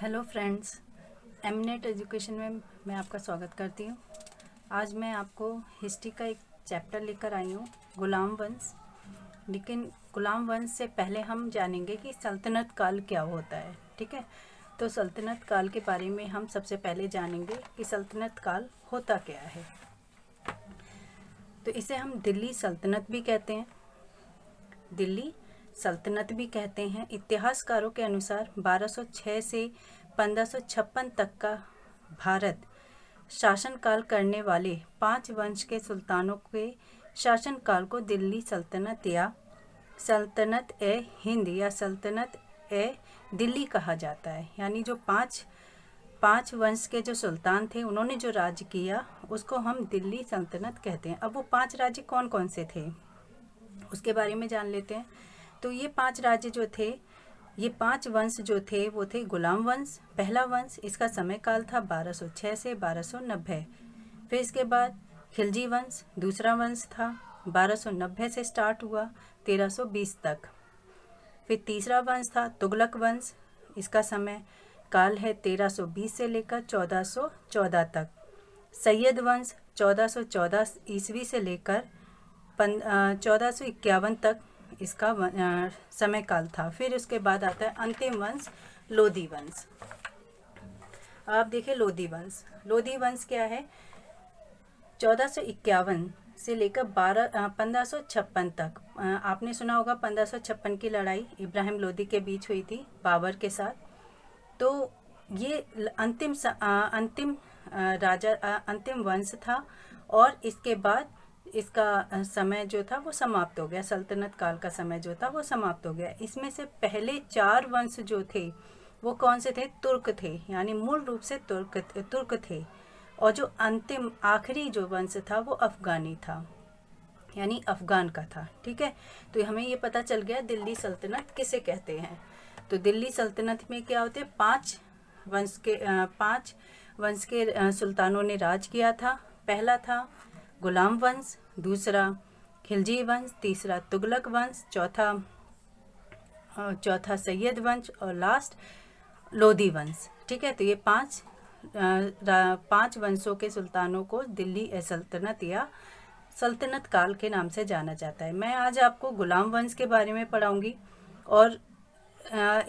Hello friends, एमनेट education में मैं आपका स्वागत करती हूँ। आज मैं आपको हिस्ट्री का एक चैप्टर लेकर आई हूँ, गुलाम वंश। लेकिन गुलाम वंश से पहले हम जानेंगे कि सल्तनत काल क्या होता है। ठीक है, तो सल्तनत काल के बारे में हम सबसे पहले जानेंगे कि सल्तनत काल होता क्या है। तो इसे हम दिल्ली सल्तनत भी कहते हैं, दिल्ली सल्तनत भी कहते हैं। इतिहासकारों के अनुसार 1206 से 1556 तक का भारत शासनकाल करने वाले 5 वंश के सुल्तानों के शासनकाल को दिल्ली सल्तनत या सल्तनत ए हिंद या सल्तनत ए दिल्ली कहा जाता है। यानी जो पांच वंश के जो सुल्तान थे, उन्होंने जो राज्य किया उसको हम दिल्ली सल्तनत कहते हैं। अब वो 5 राज्य कौन कौन से थे उसके बारे में जान लेते हैं। तो ये 5 राज्य जो थे, ये 5 वंश जो थे वो थे गुलाम वंश, पहला वंश। इसका समय काल था 1206 से 1290। फिर इसके बाद खिलजी वंश दूसरा वंश था, 1290 से स्टार्ट हुआ 1320 तक। फिर तीसरा वंश था तुगलक वंश, इसका समय काल है 1320 से लेकर 1414 तक। सैयद वंश 1414 ईस्वी से लेकर 1451 तक इसका समय काल था। फिर उसके बाद आता है अंतिम वंश लोधी वंश। आप देखें लोधी वंश क्या है, 1451 से लेकर 1556 तक। आपने सुना होगा 1556 की लड़ाई इब्राहिम लोधी के बीच हुई थी बाबर के साथ। तो ये अंतिम वंश था और इसके बाद इसका समय जो था वो समाप्त हो गया, सल्तनत काल का समय जो था वो समाप्त हो गया। इसमें से पहले 4 वंश जो थे वो कौन से थे, तुर्क थे, यानी मूल रूप से तुर्क थे। और जो अंतिम आखिरी जो वंश था वो अफगानी था, यानी अफगान का था। ठीक है, तो हमें ये पता चल गया दिल्ली सल्तनत किसे कहते हैं। तो दिल्ली सल्तनत में क्या होते, 5 वंश के सुल्तानों ने राज किया था। पहला था गुलाम वंश, दूसरा खिलजी वंश, तीसरा तुगलक वंश, चौथा सैयद वंश और लास्ट लोधी वंश। ठीक है, तो ये 5 वंशों के सुल्तानों को दिल्ली सल्तनत या सल्तनत काल के नाम से जाना जाता है। मैं आज आपको गुलाम वंश के बारे में पढ़ाऊंगी और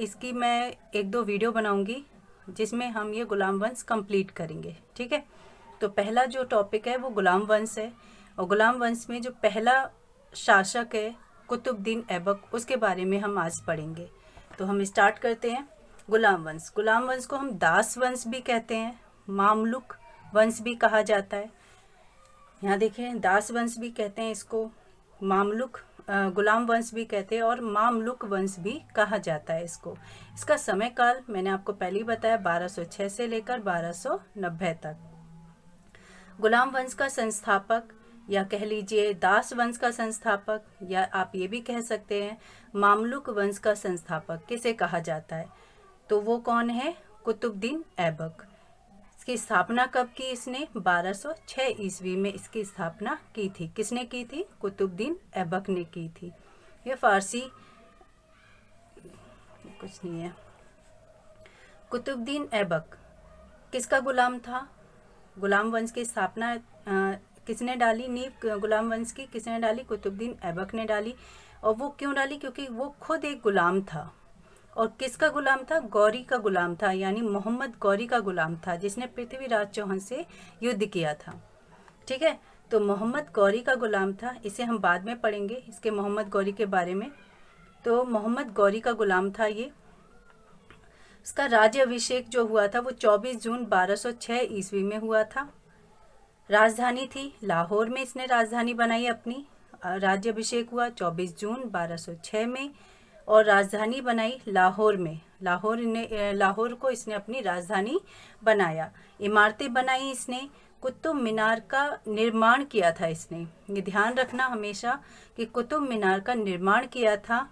इसकी मैं 1-2 वीडियो बनाऊंगी जिसमें हम ये गुलाम वंश कंप्लीट करेंगे। ठीक है, तो पहला जो टॉपिक है वो गुलाम वंश है। और गुलाम वंश में जो पहला शासक है कुतुबुद्दीन ऐबक, उसके बारे में हम आज पढ़ेंगे। तो हम स्टार्ट करते हैं। गुलाम वंश को हम दास वंश भी कहते हैं, मामलुक वंश भी कहा जाता है। यहाँ देखें, दास वंश भी कहते हैं इसको, गुलाम वंश भी कहते हैं और मामलुक वंश भी कहा जाता है इसको। इसका समय काल मैंने आपको पहले ही बताया, 1206 से लेकर 1290 तक। गुलाम वंश का संस्थापक या कह लीजिए दास वंश का संस्थापक, या आप ये भी कह सकते हैं मामलुक वंश का संस्थापक किसे कहा जाता है, तो वो कौन है, कुतुबुद्दीन ऐबक। इसकी स्थापना कब की इसने, 1206 ईस्वी में इसकी स्थापना की थी। किसने की थी, कुतुबुद्दीन ऐबक ने की थी। ये फारसी कुछ नहीं है। कुतुबुद्दीन ऐबक किसका गुलाम था, गुलाम वंश की स्थापना किसने डाली, नींव गुलाम वंश की किसने डाली, कुतुबुद्दीन ऐबक ने डाली। और वो क्यों डाली, क्योंकि वो खुद एक गुलाम था। और किसका गुलाम था, गौरी का गुलाम था, यानी मोहम्मद गौरी का गुलाम था, जिसने पृथ्वीराज चौहान से युद्ध किया था। ठीक है, तो मोहम्मद गौरी का गुलाम था। इसे हम बाद में पढ़ेंगे, इसके मोहम्मद गौरी के बारे में। तो मोहम्मद गौरी का गुलाम था ये। इसका राज्य अभिषेक जो हुआ था वो 24 जून 1206 ईस्वी में हुआ था। राजधानी थी लाहौर में, इसने राजधानी बनाई अपनी। राज्य अभिषेक हुआ 24 जून 1206 में और राजधानी बनाई लाहौर में। लाहौर को इसने अपनी राजधानी बनाया। इमारतें बनाई इसने, कुतुब मीनार का निर्माण किया था इसने। ये ध्यान रखना हमेशा कि कुतुब मीनार का निर्माण किया था,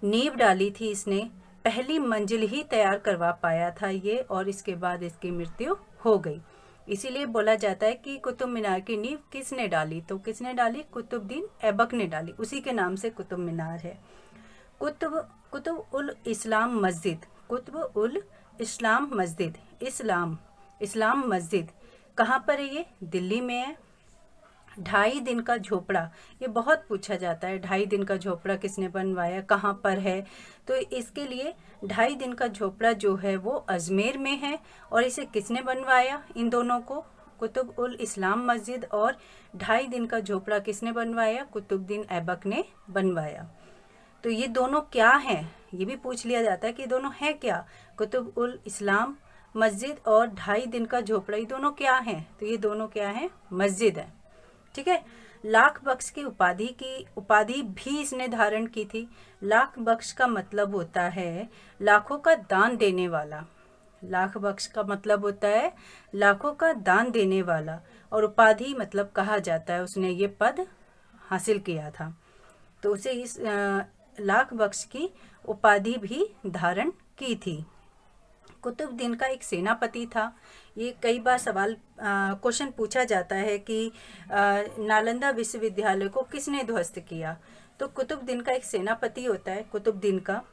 नींव डाली थी इसने, पहली मंजिल ही तैयार करवा पाया था ये, और इसके बाद इसकी मृत्यु हो गई। इसीलिए बोला जाता है कि कुतुब मीनार की नींव किसने डाली, तो किसने डाली, कुतुबुद्दीन ऐबक ने डाली। उसी के नाम से कुतुब मीनार है। कुतुब उल इस्लाम मस्जिद, कुतुब उल इस्लाम मस्जिद, इस्लाम मस्जिद कहाँ पर है? ये दिल्ली में है। 2.5 दिन का झोपड़ा, ये बहुत पूछा जाता है, 2.5 दिन का झोपड़ा किसने बनवाया, कहाँ पर है? तो इसके लिए 2.5 दिन का झोपड़ा जो है वो अजमेर में है। और इसे किसने बनवाया? इन दोनों को, कुतुब उल इस्लाम मस्जिद और 2.5 दिन का झोपड़ा किसने बनवाया? कुतुबुद्दीन ऐबक ने बनवाया। तो ये दोनों क्या हैं? ये भी पूछ लिया जाता है कि दोनों हैं क्या? कुतुब उल इस्लाम मस्जिद और 2.5 दिन का झोपड़ा, ये दोनों क्या हैं? तो ये दोनों क्या हैं? मस्जिद है। ठीक है। लाख बख्श की उपाधि भी इसने धारण की थी। लाख बख्श का मतलब होता है लाखों का दान देने वाला। लाख बख्श का मतलब होता है लाखों का दान देने वाला, और उपाधि मतलब कहा जाता है उसने ये पद हासिल किया था, तो उसे इस लाख बख्श की उपाधि भी धारण की थी। कुतुबुद्दीन का एक सेनापति था। ये कई बार क्वेश्चन पूछा जाता है कि नालंदा विश्वविद्यालय को किसने ध्वस्त किया? तो कुतुबुद्दीन का एक सेनापति होता है कुतुबुद्दीन का,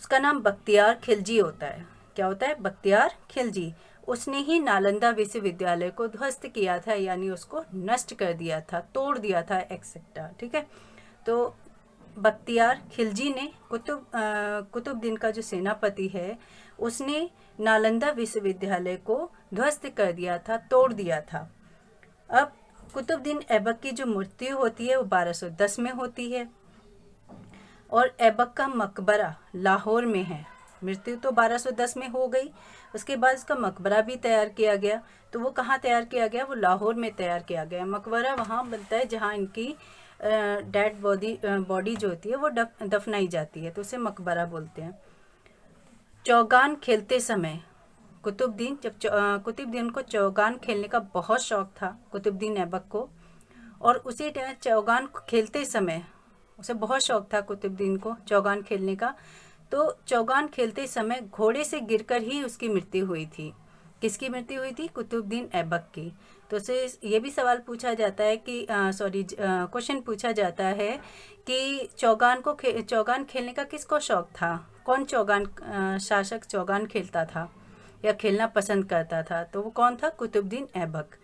उसका नाम बख्तियार खिलजी होता है। क्या होता है? बख्तियार खिलजी। उसने ही नालंदा विश्वविद्यालय को ध्वस्त किया था, यानी उसको नष्ट कर दिया था, तोड़ दिया था, एक्सेट्रा। ठीक है। तो बख्तियार खिलजी ने कुतुबुद्दीन का जो सेनापति है उसने नालंदा विश्वविद्यालय को ध्वस्त कर दिया था, तोड़ दिया था। अब कुतुबुद्दीन ऐबक की जो मृत्यु होती है वो 1210 में होती है, और ऐबक का मकबरा लाहौर में है। मृत्यु तो 1210 में हो गई, उसके बाद उसका मकबरा भी तैयार किया गया। तो वो कहाँ तैयार किया गया? वो लाहौर में तैयार किया गया। मकबरा वहाँ बनता है जहाँ इनकी डेड बॉडी जो होती है वो दफनाई जाती है, तो उसे मकबरा बोलते हैं। चौगान खेलते समय कुतुबुद्दीन को चौगान खेलने का बहुत शौक था, कुतुबुद्दीन ऐबक को, और उसी चौगान खेलते समय उसे बहुत शौक था कुतुबुद्दीन को चौगान खेलने का। तो चौगान खेलते समय घोड़े से गिरकर ही उसकी मृत्यु हुई थी। किसकी मृत्यु हुई थी? कुतुबुद्दीन ऐबक की। तो उससे ये भी सवाल पूछा जाता है कि क्वेश्चन पूछा जाता है कि चौगान खेलने का किसको शौक था? कौन शासक चौगान खेलता था या खेलना पसंद करता था? तो वो कौन था? कुतुबुद्दीन ऐबक।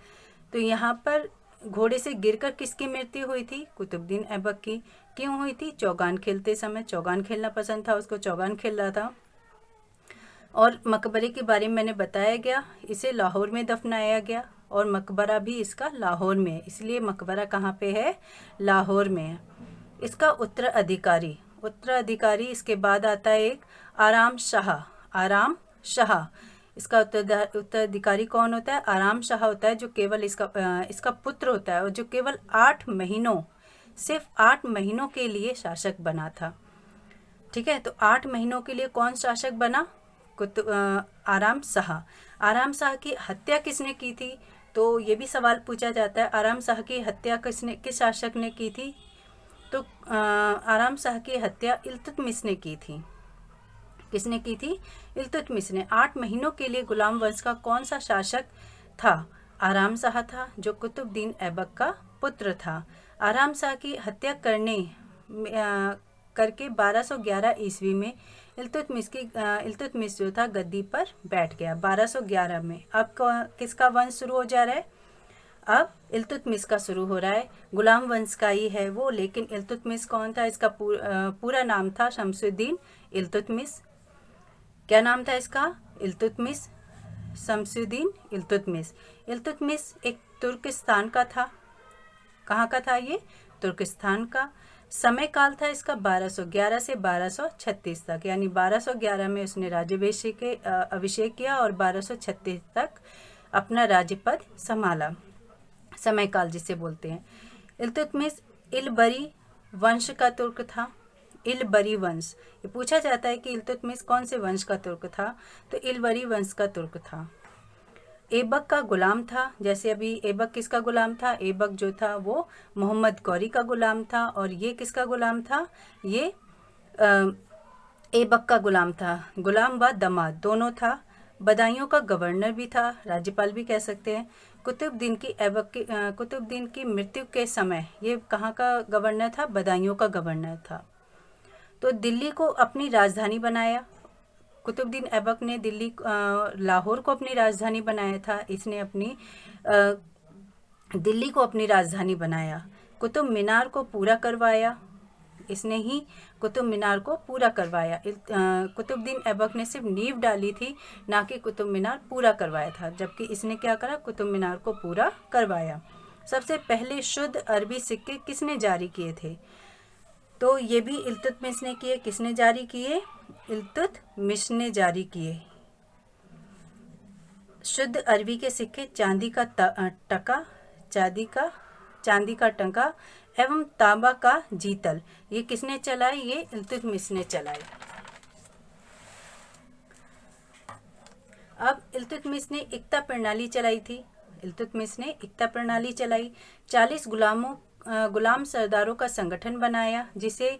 तो यहाँ पर घोड़े से गिरकर किसकी मृत्यु हुई थी? कुतुबुद्दीन ऐबक की। क्यों हुई थी? चौगान खेलते समय, चौगान खेलना पसंद था उसको, चौगान खेल रहा था। और मकबरे के बारे में मैंने बताया गया, इसे लाहौर में दफनाया गया, और मकबरा भी इसका लाहौर में है, इसलिए मकबरा कहाँ पे है? लाहौर में है। इसका उत्तराधिकारी इसके बाद आता है एक आराम शाह। इसका उत्तराधिकारी कौन होता है? आराम शाह होता है, जो केवल इसका पुत्र होता है, और जो केवल 8 महीनों, सिर्फ 8 महीनों के लिए शासक बना था। ठीक है। तो 8 महीनों के लिए कौन शासक बना? आराम शाह की हत्या किसने की थी? तो ये भी सवाल पूछा जाता है, आराम शाह की हत्या किस शासक ने की थी? तो आराम शाह की हत्या इल्तुतमिश ने की थी। किसने की थी? इल्तुतमिश ने। 8 महीनों के लिए गुलाम वंश का कौन सा शासक था? आराम शाह था, जो कुतुबुद्दीन ऐबक का पुत्र था। आराम शाह की हत्या करके 1211 ईस्वी में इल्तुतमिश जो था गद्दी पर बैठ गया 1211 में। अब किसका वंश शुरू हो जा रहा है? अब इल्तुतमिश का शुरू हो रहा है। गुलाम वंश का ही है वो, लेकिन इल्तुतमिश कौन था? इसका पूरा नाम था शमसुद्दीन इल्तुतमिश। क्या नाम था इसका? इल्तुतमिश, शमसुद्दीन इल्तुतमिश। इल्तुतमिश एक तुर्किस्तान का था। कहाँ का था ये? तुर्किस्तान का। समय काल था इसका 1211 से 1236 तक, यानी 1211 में उसने अभिषेक किया और 1236 तक अपना राज्य पद संभाला, समय काल जिसे बोलते हैं। इल्तुतमिश इलबरी वंश का तुर्क था। इलबरी वंश, ये पूछा जाता है कि इल्तुतमिश कौन से वंश का तुर्क था? तो इलबरी वंश का तुर्क था। ऐबक का गुलाम था। जैसे अभी ऐबक किसका गुलाम था? ऐबक जो था वो मोहम्मद गौरी का गुलाम था, और ये किसका गुलाम था? ये ऐबक का गुलाम था। गुलाम व दमाद दोनों था। बदायूं का गवर्नर भी था, राज्यपाल भी कह सकते हैं। कुतुबुद्दीन की मृत्यु के समय ये कहाँ का गवर्नर था? बदायूं का गवर्नर था। तो दिल्ली को अपनी राजधानी बनाया। कुतुबुद्दीन ऐबक ने लाहौर को अपनी राजधानी बनाया था। इसने अपनी दिल्ली को अपनी राजधानी बनाया। कुतुब मीनार को पूरा करवाया, इसने ही कुतुब मीनार को पूरा करवाया। कुतुबुद्दीन ऐबक ने सिर्फ नींव डाली थी, ना कि कुतुब मीनार पूरा करवाया था, जबकि इसने क्या करा, कुतुब मीनार को पूरा करवाया। सबसे पहले शुद्ध अरबी सिक्के किसने जारी किए थे? तो ये भी इल्तुतमिश ने किए। किसने जारी किए? इल्तुतमिश ने जारी किए। शुद्ध अरबी के सिक्के चांदी का टका, चांदी का टंका एवं तांबा का जीतल, ये किसने चलाए? ये इल्तुतमिश ने चलाए। अब इल्तुतमिश ने इक्ता प्रणाली चलाई थी। इल्तुतमिश ने इक्ता प्रणाली चलाई। 40 गुलाम सरदारों का संगठन बनाया, जिसे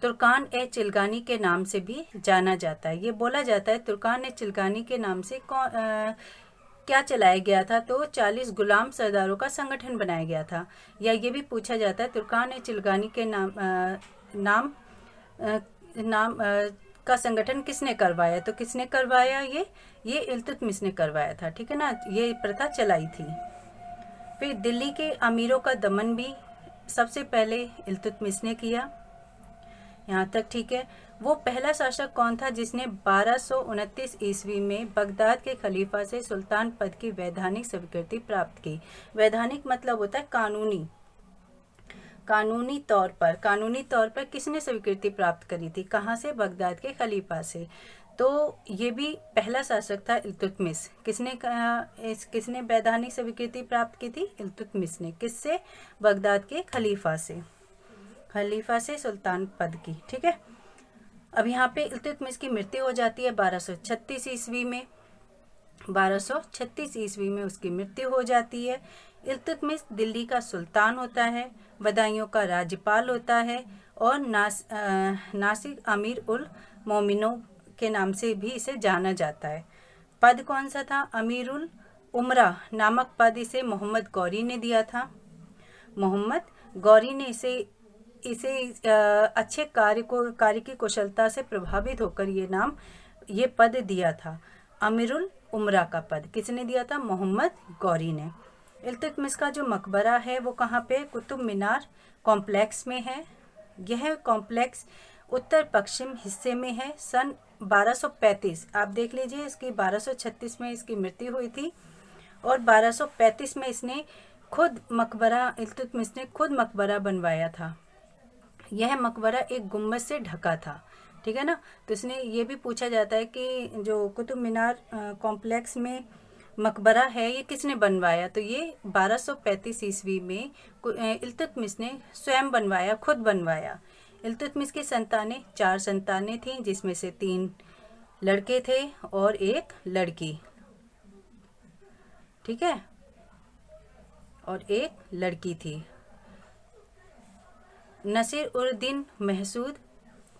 तुर्कान-ए-चिलगानी के नाम से भी जाना जाता है। ये बोला जाता है तुर्कान-ए-चिलगानी के नाम से क्या चलाया गया था? तो 40 गुलाम सरदारों का संगठन बनाया गया था। या ये भी पूछा जाता है तुर्कान-ए-चिलगानी के नाम का संगठन किसने करवाया? तो किसने करवाया? ये इल्तुतमिश ने करवाया था। ठीक है ना, ये प्रथा चलाई थी। फिर दिल्ली के अमीरों का दमन भी सबसे पहले इल्तुतमिश ने किया। यहाँ तक ठीक है। वो पहला शासक कौन था जिसने 1229 ईस्वी में बगदाद के खलीफा से सुल्तान पद की वैधानिक स्वीकृति प्राप्त की? वैधानिक मतलब होता है कानूनी। कानूनी तौर पर किसने स्वीकृति प्राप्त करी थी? कहाँ से? बगदाद के खलीफा से। तो ये भी पहला शासक था इल्तुतमिश। किसने वैधानिक स्वीकृति प्राप्त की थी? इल्तुतमिश ने। किससे? बगदाद के खलीफा से सुल्तान पद की। ठीक है। अब यहाँ पे इल्तुतमिश की मृत्यु हो जाती है 1236 ईस्वी में। 1236 ईस्वी में उसकी मृत्यु हो जाती है। इल्तुतमिश दिल्ली का सुल्तान होता है, बदायूं का राज्यपाल होता है और नासिर अमीर उल मोमिनों के नाम से भी इसे जाना जाता है। पद कौन सा था? अमीर उल उमरा नामक पद इसे मोहम्मद गौरी ने दिया था। मोहम्मद गौरी ने इसे अच्छे कार्य की कुशलता से प्रभावित होकर ये पद दिया था। अमीरुल उमरा का पद किसने दिया था? मोहम्मद गौरी ने। इल्तुतमिश का जो मकबरा है वो कहाँ पे? कुतुब मीनार कॉम्प्लेक्स में है। यह कॉम्प्लेक्स उत्तर पश्चिम हिस्से में है। सन 1235 आप देख लीजिए, इसकी 1236 में इसकी मृत्यु हुई थी और 1235 में इल्तुतमिश ने खुद मकबरा बनवाया था। यह मकबरा एक गुम्बद से ढका था। ठीक है ना। तो इसने ये भी पूछा जाता है कि जो कुतुब मीनार कॉम्प्लेक्स में मकबरा है ये किसने बनवाया? तो ये 1235 ईस्वी में इल्तुतमिश ने स्वयं बनवाया, खुद बनवाया। इल्तुतमिश की संतानें 4 संतानें थीं, जिसमें से 3 लड़के थे और 1 लड़की। ठीक है, और 1 लड़की थी। नसीर उर दीन महसूद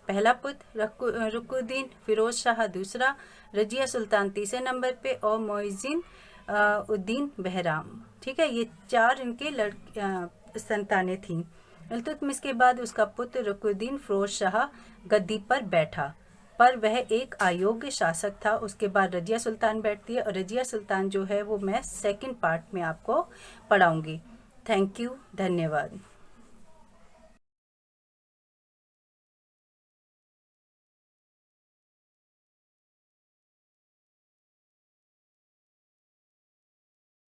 पहला पुत्र, रुकुद्दीन फिरोज शाह दूसरा, रजिया सुल्तान तीसरे नंबर पे और मोइज़ुद्दीन उद्दीन बहराम। ठीक है, ये 4 इनके संतानें थीं। इल्तुतमिश के बाद उसका पुत्र रुकुद्दीन फिरोज शाह गद्दी पर बैठा, पर वह एक अयोग्य शासक था। उसके बाद रजिया सुल्तान बैठती है और रजिया सुल्तान जो है वो मैं सेकंड पार्ट में आपको पढ़ाऊंगी। थैंक यू, धन्यवाद।